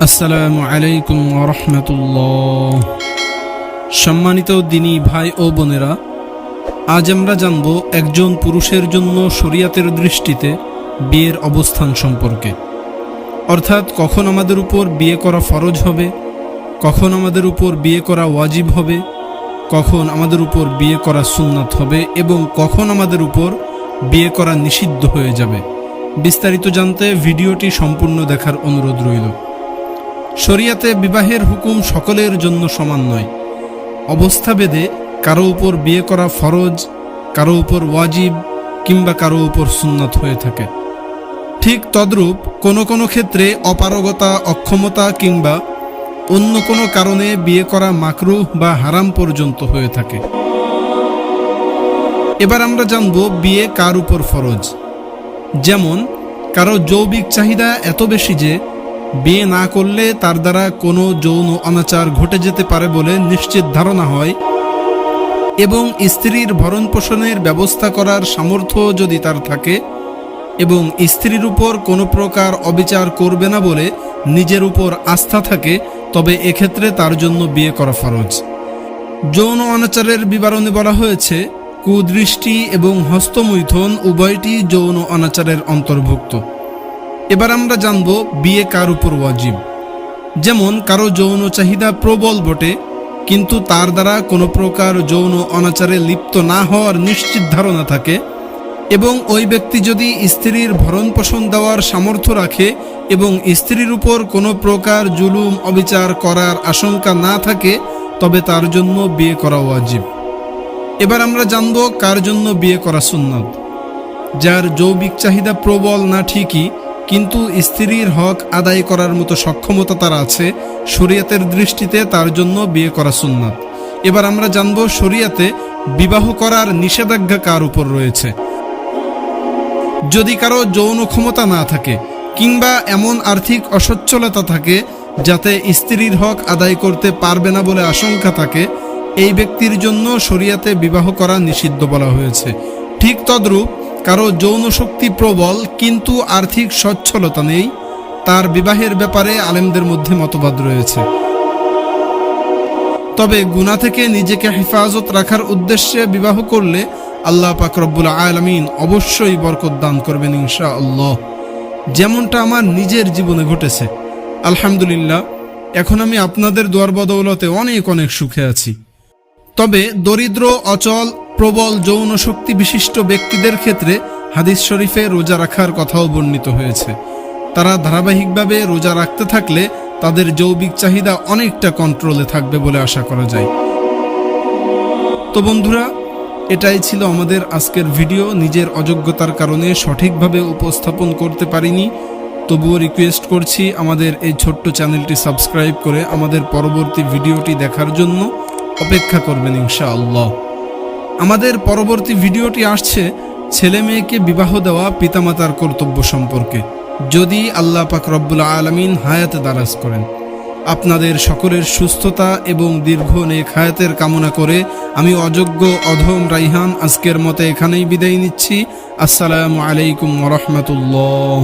আসসালামু আলাইকুম ওয়া রাহমাতুল্লাহ। সম্মানিত দিনী ভাই ও বোনেরা, আজ আমরা জানব একজন পুরুষের জন্য শরীয়তের দৃষ্টিতে বিয়ের অবস্থান সম্পর্কে। অর্থাৎ কখন আমাদের উপর বিয়ে করা ফরজ হবে, কখন আমাদের উপর বিয়ে করা ওয়াজিব হবে, কখন আমাদের উপর বিয়ে করা সুন্নাত হবে এবং কখন আমাদের উপর বিয়ে করা নিষিদ্ধ হয়ে যাবে। বিস্তারিত জানতে ভিডিওটি সম্পূর্ণ দেখার অনুরোধ রইল। শরীয়তে বিবাহের হুকুম সকলের জন্য সমান নয়। অবস্থাভেদে কারো উপর বিয়ে করা ফরজ, কারো উপর ওয়াজিব কিংবা কারো উপর সুন্নাত হয়ে থাকে। ঠিক তদ্রূপ কোনো কোনো ক্ষেত্রে অপারগতা, অক্ষমতা কিংবা অন্য কোনো কারণে বিয়ে করা মাকরুহ বা হারাম পর্যন্ত হয়ে থাকে। এবার আমরা জানব বিয়ে কার উপর ফরজ। যেমন কারো যৌবিক চাহিদা এত বেশি যে বিয়ে না করলে তার দ্বারা কোনো যৌন অনাচার ঘটে যেতে পারে বলে নিশ্চিত ধারণা হয় এবং স্ত্রীর ভরণ পোষণের ব্যবস্থা করার সামর্থ্য যদি তার থাকে এবং স্ত্রীর উপর কোনো প্রকার অবিচার করবে না বলে নিজের উপর আস্থা থাকে, তবে এক্ষেত্রে তার জন্য বিয়ে করা ফরজ। যৌন অনাচারের বিবরণে বলা হয়েছে কুদৃষ্টি এবং হস্তমৈথুন উভয়টি যৌন অনাচারের অন্তর্ভুক্ত। এবার আমরা জানব বিয়ে কার উপর ওয়াজিব। যেমন কারো যৌন চাহিদা প্রবল বটে কিন্তু তার দ্বারা কোনো প্রকার যৌন অনাচারে লিপ্ত না হওয়ার নিশ্চিত ধারণা থাকে এবং ওই ব্যক্তি যদি স্ত্রীর ভরণ পোষণ দেওয়ার সামর্থ্য রাখে এবং স্ত্রীর উপর কোনো প্রকার জুলুম অবিচার করার আশঙ্কা না থাকে, তবে তার জন্য বিয়ে করা ওয়াজিব। এবার আমরা জানব কার জন্য বিয়ে করা সুন্নাত। যার যৌবিক চাহিদা প্রবল না ঠিকই, কিন্তু স্ত্রীর হক আদায় করার মতো সক্ষমতা তার আছে, শরীয়তের দৃষ্টিতে তার জন্য বিয়ে করা সুন্নাত। এবার আমরা জানব শরীয়তে বিবাহ করার নিষেধাজ্ঞা কার উপর রয়েছে। যদি কারো যৌন ক্ষমতা না থাকে কিংবা এমন আর্থিক অসচ্ছলতা থাকে যাতে স্ত্রীর হক আদায় করতে পারবে না বলে আশঙ্কা থাকে, এই ব্যক্তির জন্য শরীয়তে বিবাহ করা নিষিদ্ধ বলা হয়েছে। ঠিক তদ্রূপ কারো যৌন শক্তি প্রবল কিন্তু আর্থিক সচ্ছলতা নেই, তার বিবাহের ব্যাপারে আলেমদের মধ্যে মতবাদ রয়েছে। তবে গুনাহ থেকে নিজেকে হেফাজত রাখার উদ্দেশ্যে বিবাহ করলে আল্লাহ পাক রব্বুল আলামিন অবশ্যই বরকত দান করবেন ইনশাআল্লাহ। যেমনটা আমার নিজের জীবনে ঘটেছে। আলহামদুলিল্লাহ, এখন আমি আপনাদের দোয়ার বদৌলতে অনেক অনেক সুখে আছি। তবে দরিদ্র, অচল, প্রবল যৌন শক্তি বিশিষ্ট ব্যক্তিদের ক্ষেত্রে হাদিস শরীফে রোজা রাখার কথাও বর্ণিত হয়েছে। তারা ধারাবাহিকভাবে রোজা রাখতে থাকলে তাদের যৌবিক চাহিদা অনেকটা কন্ট্রোলে থাকবে বলে আশা করা যায়। তো বন্ধুরা, এটাই ছিল আমাদের আজকের ভিডিও। নিজের অযোগ্যতার কারণে সঠিকভাবে উপস্থাপন করতে পারিনি, তবুও রিকোয়েস্ট করছি আমাদের এই ছোট্ট চ্যানেলটি সাবস্ক্রাইব করে আমাদের পরবর্তী ভিডিওটি দেখার জন্য অপেক্ষা করবেন ইনশাআল্লাহ। আমাদের পরবর্তী ভিডিওটি আসছে ছেলে মেয়েকে বিবাহ দেওয়া পিতামাতার কর্তব্য সম্পর্কে, যদি আল্লাহ পাক রব্বুল আলামিন হায়াতে দারাজ করেন। আপনাদের সকলের সুস্থতা এবং দীর্ঘ নেক হায়াতের কামনা করে আমি অযোগ্য অধম রাইহান আজকের মতো এখানেই বিদায় নিচ্ছি। আসসালামু আলাইকুম ওয়া রাহমাতুল্লাহ।